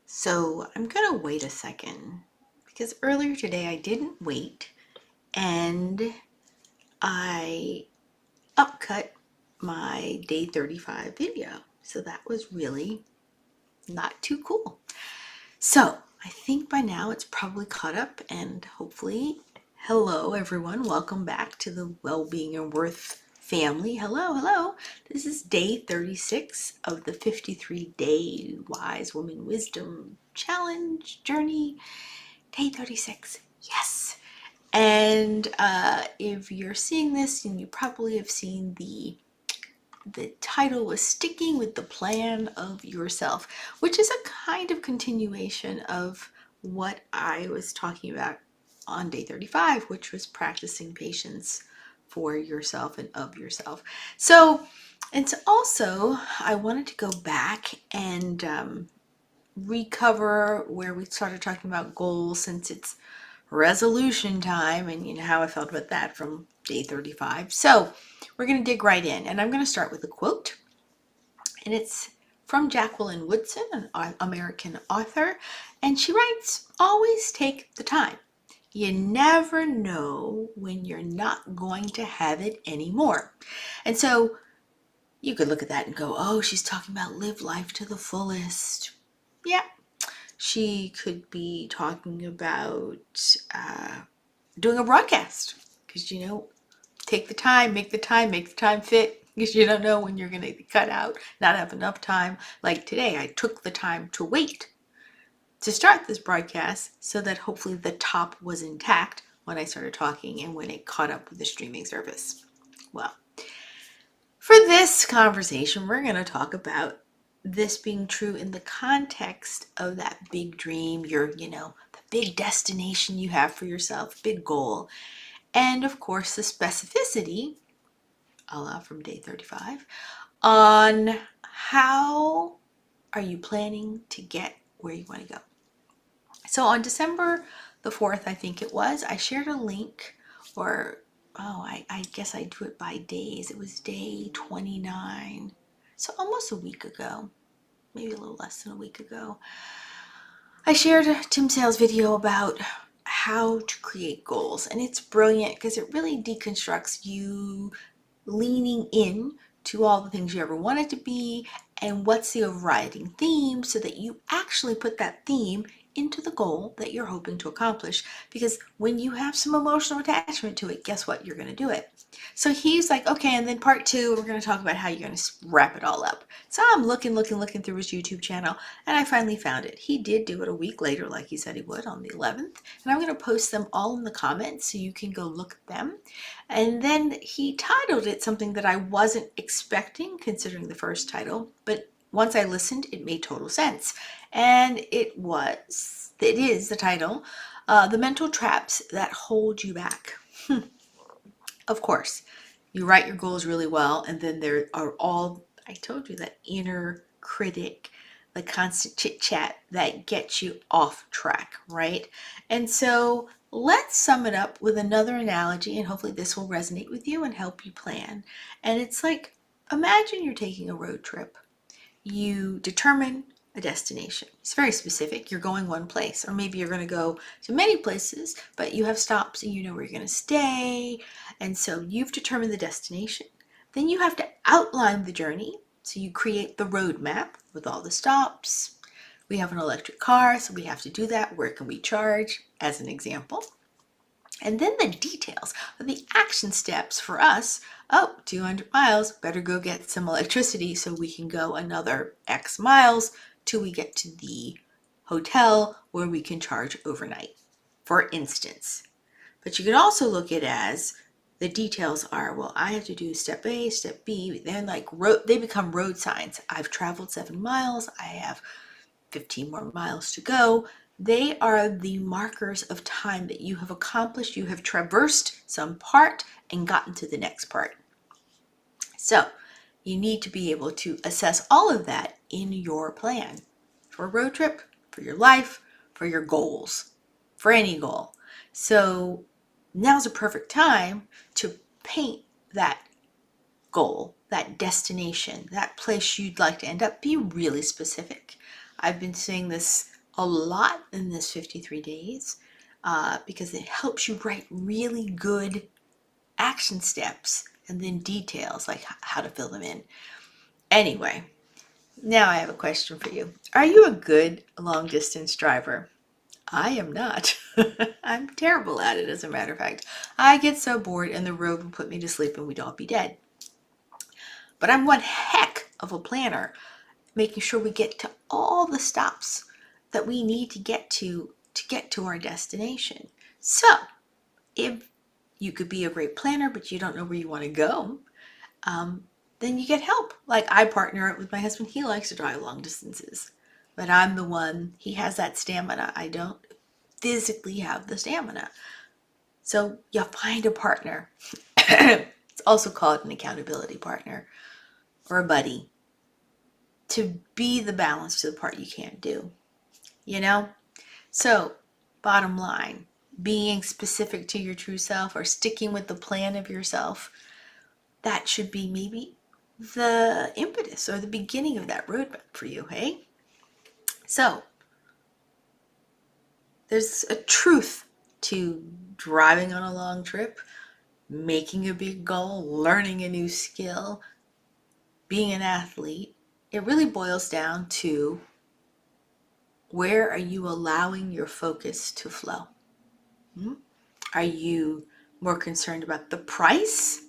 So I'm gonna wait a second because earlier today I didn't wait and I upcut my day 35 video. So that was really not too cool. So I think by now it's probably caught up and hopefully, hello everyone, welcome back to the Wellbeing and Worth family. Hello. This is day 36 of the 53 day Wise Woman Wisdom Challenge Journey. Day 36. Yes. And if you're seeing this, and you probably have seen the title was Sticking with the Plan of Yourself, which is a kind of continuation of what I was talking about on day 35, which was practicing patience for yourself and of yourself. So it's also, I wanted to go back and recover where we started talking about goals, since it's resolution time, and you know how I felt about that from day 35. So we're going to dig right in, and I'm going to start with a quote, and it's from Jacqueline Woodson, an American author, and she writes, "Always take the time. You never know when you're not going to have it anymore." And so you could look at that and go, oh, she's talking about live life to the fullest. Yeah, she could be talking about doing a broadcast, because take the time, make the time fit, because you don't know when you're going to cut out, not have enough time. Like today, I took the time to wait to start this broadcast so that hopefully the top was intact when I started talking and when it caught up with the streaming service. Well, for this conversation, we're going to talk about this being true in the context of that big dream, the big destination you have for yourself, big goal. And of course, the specificity, a la from day 35, on how are you planning to get where you want to go. So on December the 4th, I think it was, I shared a link, or I guess I do it by days. It was day 29. So almost a week ago, maybe a little less than a week ago, I shared Tim Sale's video about how to create goals. And it's brilliant because it really deconstructs you leaning in to all the things you ever wanted to be and what's the overriding theme, so that you actually put that theme into the goal that you're hoping to accomplish. Because when you have some emotional attachment to it, guess what? You're going to do it. So he's like, okay, and then part 2, we're going to talk about how you're going to wrap it all up. So I'm looking through his YouTube channel, and I finally found it. He did do it a week later, like he said he would, on the 11th. And I'm going to post them all in the comments so you can go look at them. And then he titled it something that I wasn't expecting, considering the first title, but once I listened, it made total sense. And it is the title, The Mental Traps That Hold You Back. Of course, you write your goals really well, and then there are all, I told you, that inner critic, the constant chit chat that gets you off track, right? And so let's sum it up with another analogy, and hopefully this will resonate with you and help you plan. And it's like, imagine you're taking a road trip. You determine a destination. It's very specific. You're going one place, or maybe you're going to go to many places, but you have stops and you know where you're going to stay. And so you've determined the destination. Then you have to outline the journey. So you create the roadmap with all the stops. We have an electric car, so we have to do that. Where can we charge, as an example? And then the details of the action steps for us. 200 miles, better go get some electricity so we can go another X miles till we get to the hotel where we can charge overnight, for instance. But you can also look at it as the details are, well, I have to do step A, step B. Then they become road signs. I've traveled 7 miles. I have 15 more miles to go. They are the markers of time that you have accomplished. You have traversed some part and gotten to the next part. So you need to be able to assess all of that in your plan for a road trip, for your life, for your goals, for any goal. So now's a perfect time to paint that goal, that destination, that place you'd like to end up. Be really specific. I've been saying this a lot in this 53 days because it helps you write really good action steps and then details like how to fill them in. Anyway, now I have a question for you. Are you a good long distance driver? I am not. I'm terrible at it, as a matter of fact. I get so bored and the road would put me to sleep and we'd all be dead. But I'm one heck of a planner, making sure we get to all the stops that we need to get to our destination. So if you could be a great planner, but you don't know where you want to go, then you get help. Like I partner up with my husband. He likes to drive long distances, but I'm the one, he has that stamina. I don't physically have the stamina. So you find a partner. It's also called an accountability partner or a buddy to be the balance to the part you can't do, you know? So bottom line, being specific to your true self or sticking with the plan of yourself, that should be maybe the impetus or the beginning of that roadmap for you, hey? So there's a truth to driving on a long trip, making a big goal, learning a new skill, being an athlete. It really boils down to, where are you allowing your focus to flow? Are you more concerned about the price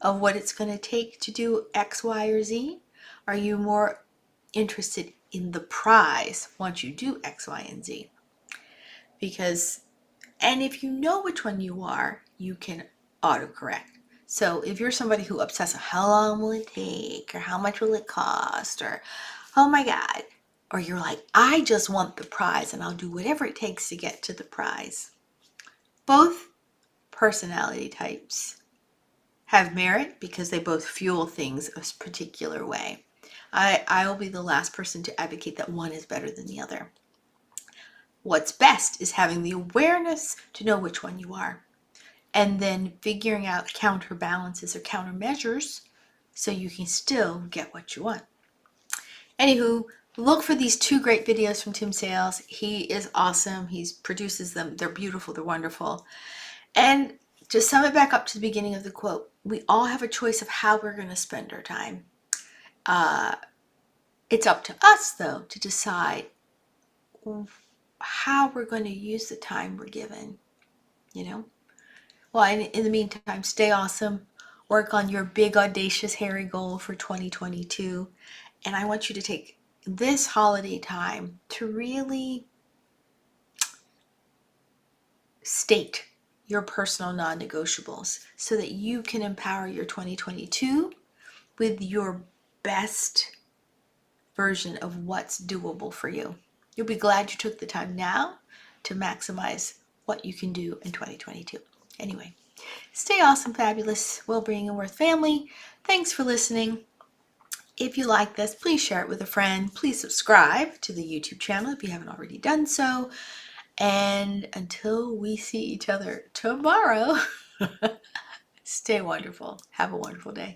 of what it's going to take to do X, Y, or Z? Are you more interested in the prize once you do X, Y, and Z? And if you know which one you are, you can autocorrect. So if you're somebody who obsesses on how long will it take, or how much will it cost, or oh my God, or you're like, I just want the prize and I'll do whatever it takes to get to the prize. Both personality types have merit because they both fuel things a particular way. I will be the last person to advocate that one is better than the other. What's best is having the awareness to know which one you are, and then figuring out counterbalances or countermeasures so you can still get what you want. Anywho, look for these 2 great videos from Tim Sales. He is awesome. He produces them. They're beautiful. They're wonderful. And to sum it back up to the beginning of the quote, we all have a choice of how we're going to spend our time. It's up to us, though, to decide how we're going to use the time we're given, you know? Well, in the meantime, stay awesome. Work on your big, audacious, hairy goal for 2022. And I want you to take this holiday time to really state your personal non-negotiables so that you can empower your 2022 with your best version of what's doable for you. You'll be glad you took the time now to maximize what you can do in 2022. Anyway, stay awesome, fabulous, well-being, and worth family. Thanks for listening. If you like this, please share it with a friend. Please subscribe to the YouTube channel if you haven't already done so. And until we see each other tomorrow, stay wonderful. Have a wonderful day.